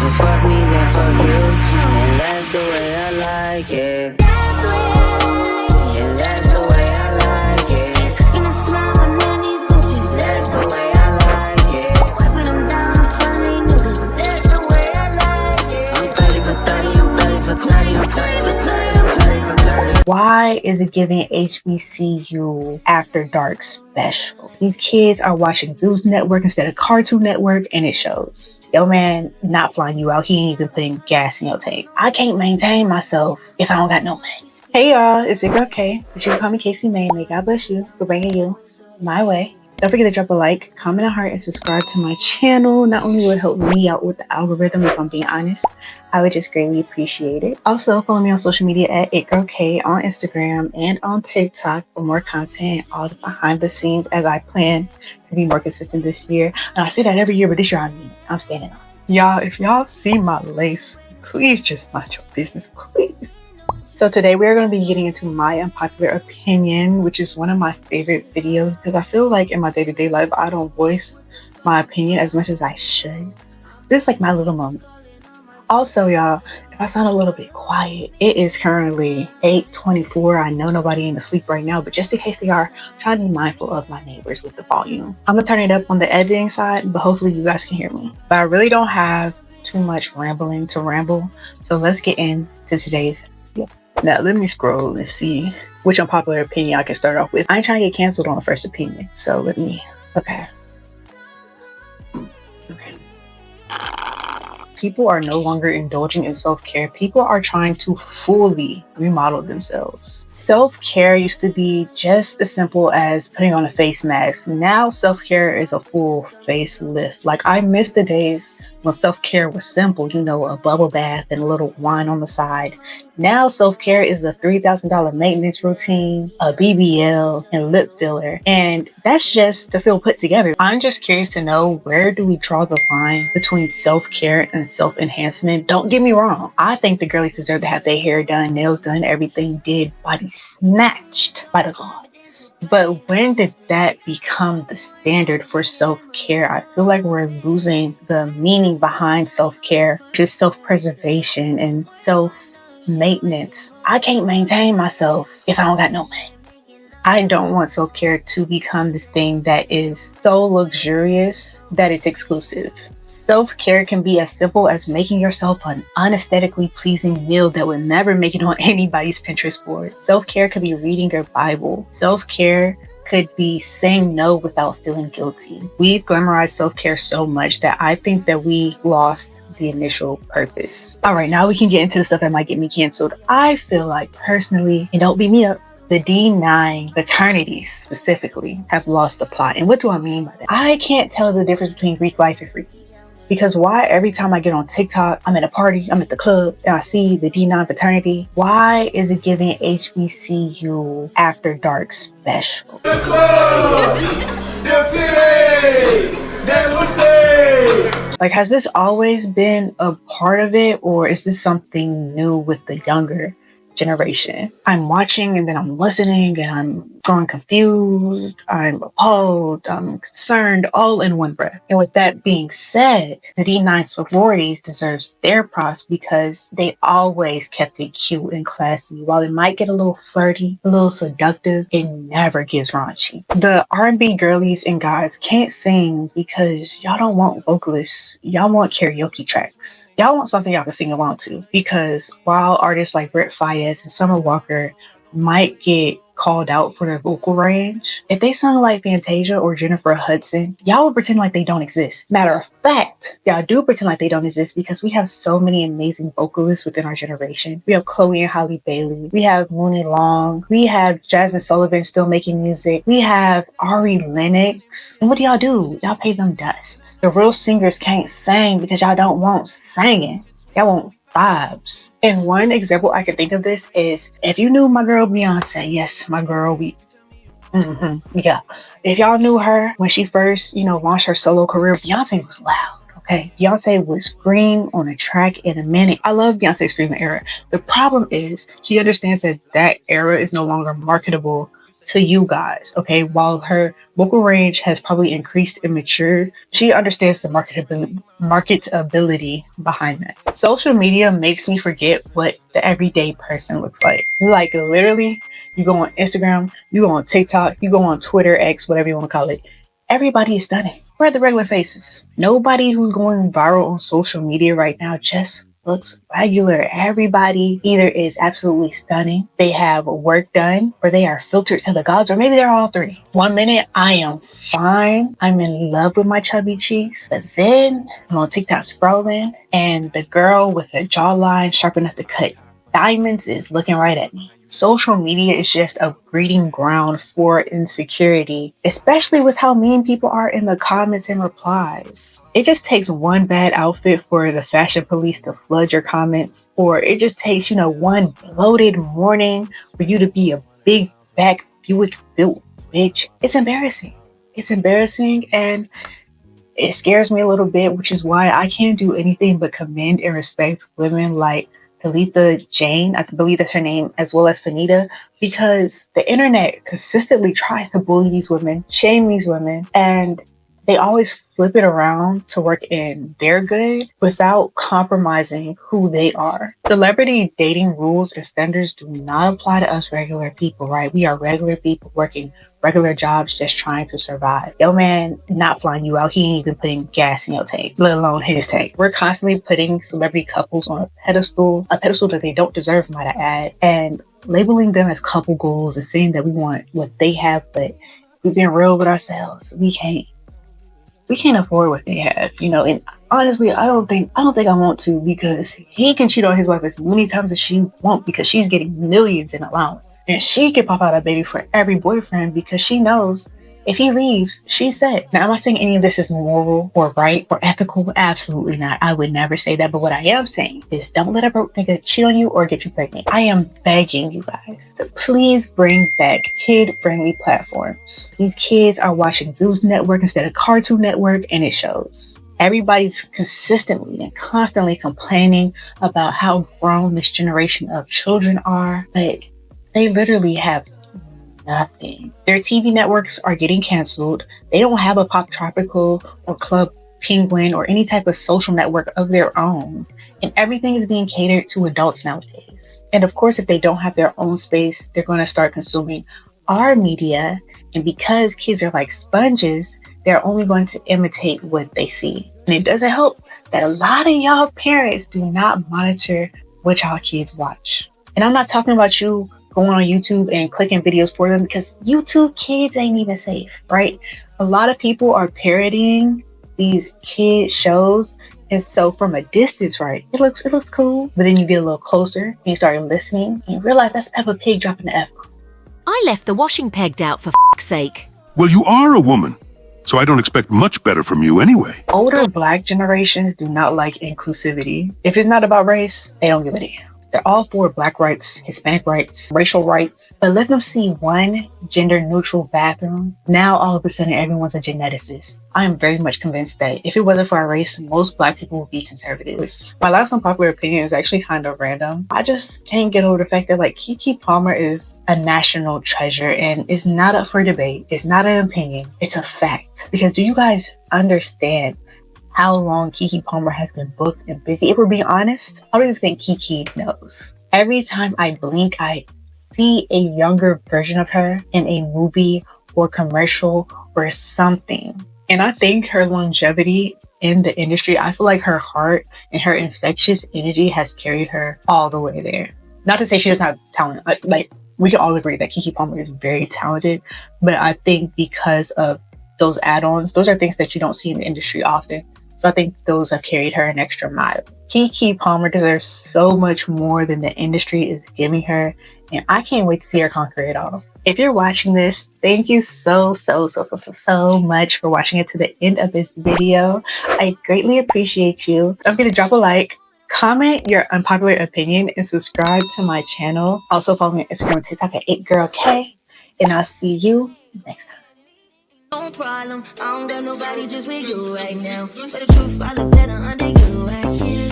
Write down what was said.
If you fuck me, then fuck you. And that's the way I like it. And that's the way I like it. Gonna smile on any bitches. That's the way I like it. Wiping them down in front of these niggas. That's the way I like it. I'm 30 for 30, I'm 30 for 30, I'm 30 for 30, I'm 30 for 30. Why is it giving HBCU After Dark special? These kids are watching Zeus Network instead of Cartoon Network, and it shows. Yo, man, not flying you out. He ain't even putting gas in your tank. I can't maintain myself if I don't got no money. Hey, y'all, it's your girl Kay, but you can call me Casey May. May God bless you for bringing you my way. Don't forget to drop a like, comment, a heart, and subscribe to my channel. Not only would it help me out with the algorithm, if I'm being honest, I would just greatly appreciate it. Also, follow me on social media at itgirlk on Instagram and on TikTok for more content, all the behind the scenes as I plan to be more consistent this year. And I say that every year, but this year I'm standing on it. Y'all, if y'all see my lace, please just mind your business, please. So today we're going to be getting into my unpopular opinion, which is one of my favorite videos because I feel like in my day-to-day life, I don't voice my opinion as much as I should. This is like my little moment. Also, y'all, if I sound a little bit quiet, it is currently 8:24. I know nobody ain't asleep right now, but just in case they are, try to be mindful of my neighbors with the volume. I'm going to turn it up on the editing side, but hopefully you guys can hear me. But I really don't have too much rambling to ramble, so let's get into today's video. Now, let me scroll and see which unpopular opinion I can start off with. I ain't trying to get canceled on the first opinion, so let me, okay. People are no longer indulging in self-care. People are trying to fully remodel themselves. Self-care used to be just as simple as putting on a face mask. Now self-care is a full facelift. Like, I miss the days when self-care was simple, you know, a bubble bath and a little wine on the side. Now self-care is a $3,000 maintenance routine, a BBL, and lip filler. And that's just to feel put together. I'm just curious to know, where do we draw the line between self-care and self-enhancement? Don't get me wrong. I think the girlies deserve to have their hair done, nails done, everything did, body snatched by the gods. But when did that become the standard for self-care? I feel like we're losing the meaning behind self-care, just self-preservation and self-maintenance. I can't maintain myself if I don't got no money. I don't want self-care to become this thing that is so luxurious that it's exclusive. Self-care can be as simple as making yourself an unaesthetically pleasing meal that would never make it on anybody's Pinterest board. Self-care could be reading your Bible. Self-care could be saying no without feeling guilty. We've glamorized self-care so much that I think that we lost the initial purpose. All right, now we can get into the stuff that might get me canceled. I feel like personally, and don't beat me up, the D9 fraternities specifically have lost the plot. And what do I mean by that? I can't tell the difference between Greek life and freaky. Because why every time I get on TikTok, I'm at a party, I'm at the club, and I see the D9 fraternity, why is it giving HBCU After Dark special? Like, has this always been a part of it, or is this something new with the younger generation? I'm watching and then I'm listening and I'm growing confused, I'm appalled, I'm concerned, all in one breath. And with that being said, the D9 sororities deserves their props because they always kept it cute and classy. While it might get a little flirty, a little seductive, it never gives raunchy. The R&B girlies and guys can't sing because y'all don't want vocalists. Y'all want karaoke tracks. Y'all want something y'all can sing along to, because while artists like Brett Fayez and Summer Walker might get called out for their vocal range, if they sung like Fantasia or Jennifer Hudson, y'all would pretend like they don't exist. Matter of fact, y'all do pretend like they don't exist because we have so many amazing vocalists within our generation. We have Chloe and Halle Bailey. We have Mooney Long. We have Jasmine Sullivan still making music. We have Ari Lennox. And what do y'all do? Y'all pay them dust. The real singers can't sing because y'all don't want singing. Y'all want vibes. And one example I can think of this is, if you knew my girl Beyonce, yes, my girl, yeah. If y'all knew her when she first, launched her solo career, Beyonce was loud. Okay, Beyonce would scream on a track in a minute. I love Beyonce's screaming era. The problem is she understands that that era is no longer marketable to you guys, okay? While her vocal range has probably increased and matured, she understands the marketability behind that. Social media makes me forget what the everyday person looks like. Like literally, you go on Instagram, you go on TikTok, you go on Twitter, X, whatever you want to call it. Everybody is stunning. Where are the regular faces? Nobody who's going viral on social media right now just looks regular. Everybody either is absolutely stunning, they have work done, or they are filtered to the gods, or maybe they're all three. 1 minute I am fine, I'm in love with my chubby cheeks, but then I'm on TikTok scrolling and the girl with a jawline sharp enough to cut diamonds is looking right at me. Social media is just a breeding ground for insecurity, especially with how mean people are in the comments and replies. It just takes one bad outfit for the fashion police to flood your comments, or it just takes, one bloated morning for you to be a big back Buick built bitch. It's embarrassing. It's embarrassing and it scares me a little bit, which is why I can't do anything but commend and respect women like Talitha Jane, I believe that's her name, as well as Fanita, because the internet consistently tries to bully these women, shame these women, and they always flip it around to work in their good without compromising who they are. Celebrity dating rules and standards do not apply to us regular people, right? We are regular people working regular jobs, just trying to survive. Yo, man, not flying you out. He ain't even putting gas in your tank, let alone his tank. We're constantly putting celebrity couples on a pedestal that they don't deserve, might I add, and labeling them as couple goals and saying that we want what they have, but we've been real with ourselves. We can't afford what they have, and honestly, I don't think I want to, because he can cheat on his wife as many times as she won't, because she's getting millions in allowance. And she can pop out a baby for every boyfriend because she knows if he leaves, she's set. Now, I'm not saying any of this is moral or right or ethical. Absolutely not. I would never say that. But what I am saying is don't let a broke nigga cheat on you or get you pregnant. I am begging you guys to please bring back kid-friendly platforms. These kids are watching Zeus Network instead of Cartoon Network, and it shows. Everybody's consistently and constantly complaining about how grown this generation of children are, but they literally have nothing. Their TV networks are getting canceled. They don't have a Pop Tropical or Club Penguin or any type of social network of their own. And everything is being catered to adults nowadays. And of course, if they don't have their own space, they're going to start consuming our media. And because kids are like sponges, they're only going to imitate what they see. And it doesn't help that a lot of y'all parents do not monitor what y'all kids watch. And I'm not talking about you going on YouTube and clicking videos for them, because YouTube kids ain't even safe, right? A lot of people are parodying these kid shows, and so from a distance, right, it looks cool, but then you get a little closer and you start listening and you realize that's Peppa Pig dropping the F. I left the washing pegged out for f***'s sake. Well, you are a woman, so I don't expect much better from you anyway. Older Black generations do not like inclusivity. If it's not about race, they don't give a damn. They're all for Black rights, Hispanic rights, racial rights, but let them see one gender-neutral bathroom. Now, all of a sudden, everyone's a geneticist. I am very much convinced that if it wasn't for our race, most Black people would be conservatives. My last unpopular opinion is actually kind of random. I just can't get over the fact that Keke Palmer is a national treasure, and it's not up for debate. It's not an opinion. It's a fact. Because do you guys understand how long Keke Palmer has been booked and busy? If we're being honest, I don't even think Keke knows. Every time I blink, I see a younger version of her in a movie or commercial or something. And I think her longevity in the industry, I feel like her heart and her infectious energy has carried her all the way there. Not to say she doesn't have talent. We can all agree that Keke Palmer is very talented, but I think because of those add-ons, those are things that you don't see in the industry often. So I think those have carried her an extra mile. Keke Palmer deserves so much more than the industry is giving her, and I can't wait to see her conquer it all. If you're watching this, thank you so much for watching it to the end of this video. I greatly appreciate you. Don't forget to drop a like, comment your unpopular opinion, and subscribe to my channel. Also follow me on Instagram and TikTok at 8girlk, and I'll see you next time. No problem, I don't got nobody just with you right now. But the truth, I look better under you. I can't